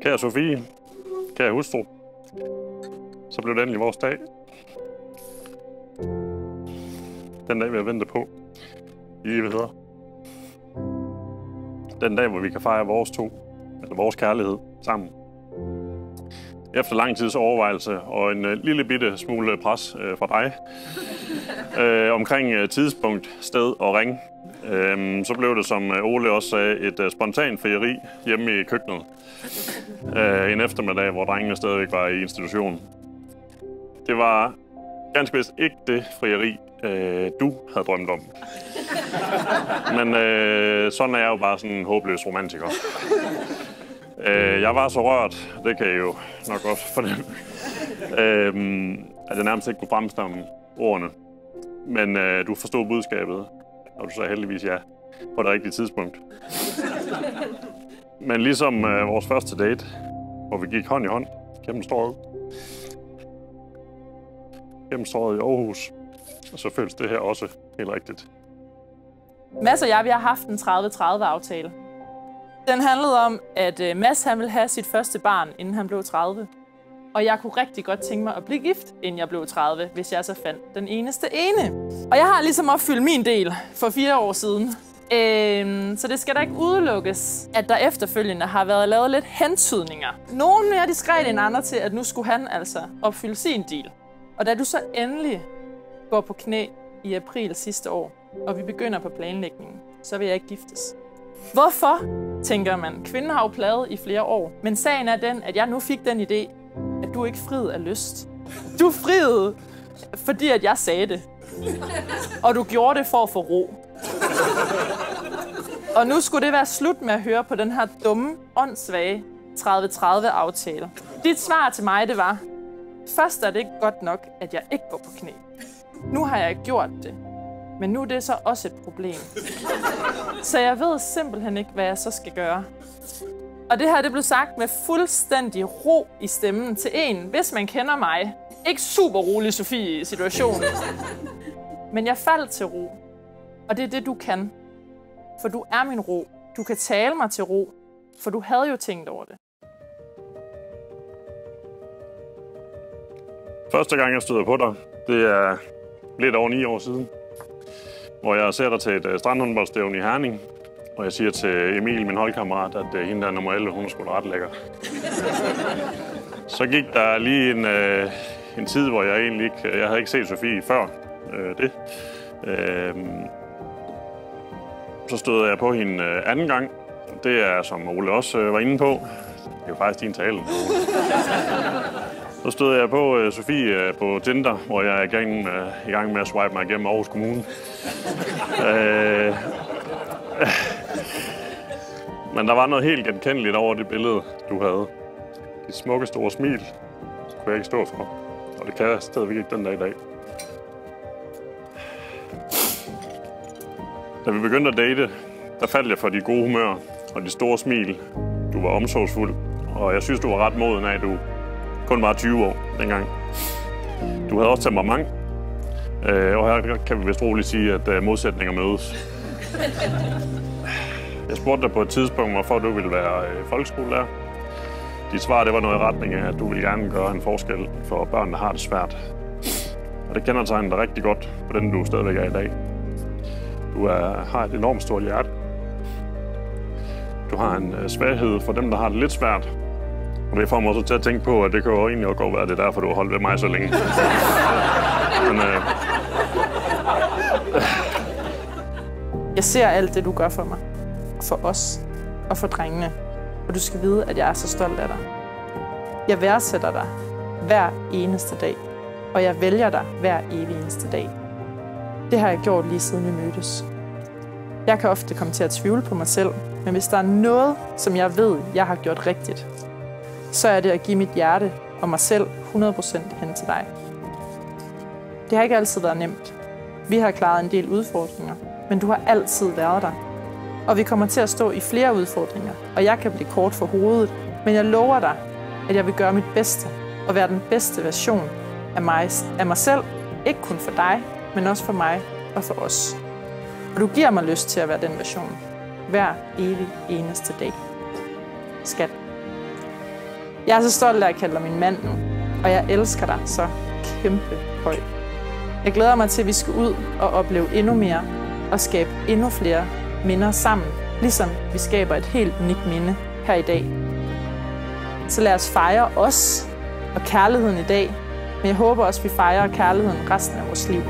Kære Sofie, kære hustru, så blev det endelig vores dag. Den dag, vi har ventet på i evigheder. Den dag, hvor vi kan fejre vores kærlighed sammen. Efter lang tids overvejelse og en lille bitte smule pres fra dig omkring tidspunkt, sted og ring, så blev det, som Ole også sagde, et spontant frieri hjemme i køkkenet. En eftermiddag, hvor drengene stadigvæk var i institutionen. Det var ganske vist ikke det frieri, du havde drømt om. Men sådan er jeg jo bare sådan en håbløs romantiker. Jeg var så rørt, det kan I jo nok også fornemme, at jeg nærmest ikke kunne fremstamme ordene. Men du forstod budskabet, og du sagde heldigvis ja på det rigtige tidspunkt. Men ligesom vores første date, hvor vi gik hånd i hånd gennem Strøget i Aarhus, og så føles det her også helt rigtigt. Mads og jeg, vi har haft en 30-30-aftale. Den handlede om, at Mads han ville have sit første barn, inden han blev 30. Og jeg kunne rigtig godt tænke mig at blive gift, inden jeg blev 30, hvis jeg så fandt den eneste ene. Og jeg har ligesom opfyldt min del for 4 år siden. Så det skal da ikke udelukkes, at der efterfølgende har været lavet lidt hentydninger. Nogle mere diskrete end andre til, at nu skulle han altså opfylde sin del. Og da du så endelig går på knæ i april sidste år, og vi begynder på planlægningen, så vil jeg ikke giftes. Hvorfor, tænker man. Kvinden har jo plaget i flere år. Men sagen er den, at jeg nu fik den idé, at du ikke friede af lyst. Du friede, fordi at jeg sagde det. Og du gjorde det for at få ro. Og nu skulle det være slut med at høre på den her dumme, åndssvage 30-30-aftale. Dit svar til mig, det var: først er det ikke godt nok, at jeg ikke går på knæ. Nu har jeg gjort det. Men nu er det så også et problem. Så jeg ved simpelthen ikke, hvad jeg så skal gøre. Og det her, det blev sagt med fuldstændig ro i stemmen til en, hvis man kender mig. Ikke super rolig Sofie i situationen. Men jeg faldt til ro. Og det er det, du kan. For du er min ro. Du kan tale mig til ro. For du havde jo tænkt over det. Første gang, jeg støder på dig, det er lidt over 9 år siden, hvor jeg ser dig til et strandhåndboldstævne i Herning, og jeg siger til Emil, min holdkammerat, at hende der nummer 11, hun er sgu ret lækker. Så gik der lige en tid, hvor jeg havde ikke set Sofie før det. Så stødte jeg på hende anden gang. Det er, som Ole også var inde på, det er jo faktisk din tale. Så stod jeg på Sofie på Tinder, hvor jeg er i gang med at swipe mig igennem Aarhus Kommune. Men der var noget helt genkendeligt over det billede, du havde. Dit smukke store smil kunne jeg ikke stå for, og det kan jeg stadigvæk ikke den dag i dag. Da vi begyndte at date, der faldt jeg for de gode humør og de store smil. Du var omsorgsfuld, og jeg synes, du var ret moden af, at du kun var 20 år dengang. Du havde også temperament, og her kan vi vist roligt sige, at modsætninger mødes. Jeg spurgte dig på et tidspunkt, hvorfor du ville være folkeskolelærer. Dit svar, det var noget i retning af, at du ville gerne gøre en forskel for børn, der har det svært. Og det kendetegner dig rigtig godt på den, du stadigvæk er i dag. Du har et enormt stort hjerte. Du har en svaghed for dem, der har det lidt svært. Og det får mig også til at tænke på, at det kan jo egentlig også godt være, at det er derfor, du har holdt ved mig så længe. Men, Jeg ser alt det, du gør for mig. For os. Og for drengene. Og du skal vide, at jeg er så stolt af dig. Jeg værdsætter dig hver eneste dag. Og jeg vælger dig hver evig eneste dag. Det har jeg gjort lige siden vi mødtes. Jeg kan ofte komme til at tvivle på mig selv. Men hvis der er noget, som jeg ved, jeg har gjort rigtigt, så er det at give mit hjerte og mig selv 100% hen til dig. Det har ikke altid været nemt. Vi har klaret en del udfordringer, men du har altid været der. Og vi kommer til at stå i flere udfordringer, og jeg kan blive kort for hovedet, men jeg lover dig, at jeg vil gøre mit bedste og være den bedste version af mig selv. Ikke kun for dig, men også for mig og for os. Og du giver mig lyst til at være den version. Hver evig eneste dag. Skat. Jeg er så stolt af at kalde dig min mand nu, og jeg elsker dig så kæmpe højt. Jeg glæder mig til, at vi skal ud og opleve endnu mere og skabe endnu flere minder sammen, ligesom vi skaber et helt unikt minde her i dag. Så lad os fejre os og kærligheden i dag, men jeg håber også, at vi fejrer kærligheden resten af vores liv.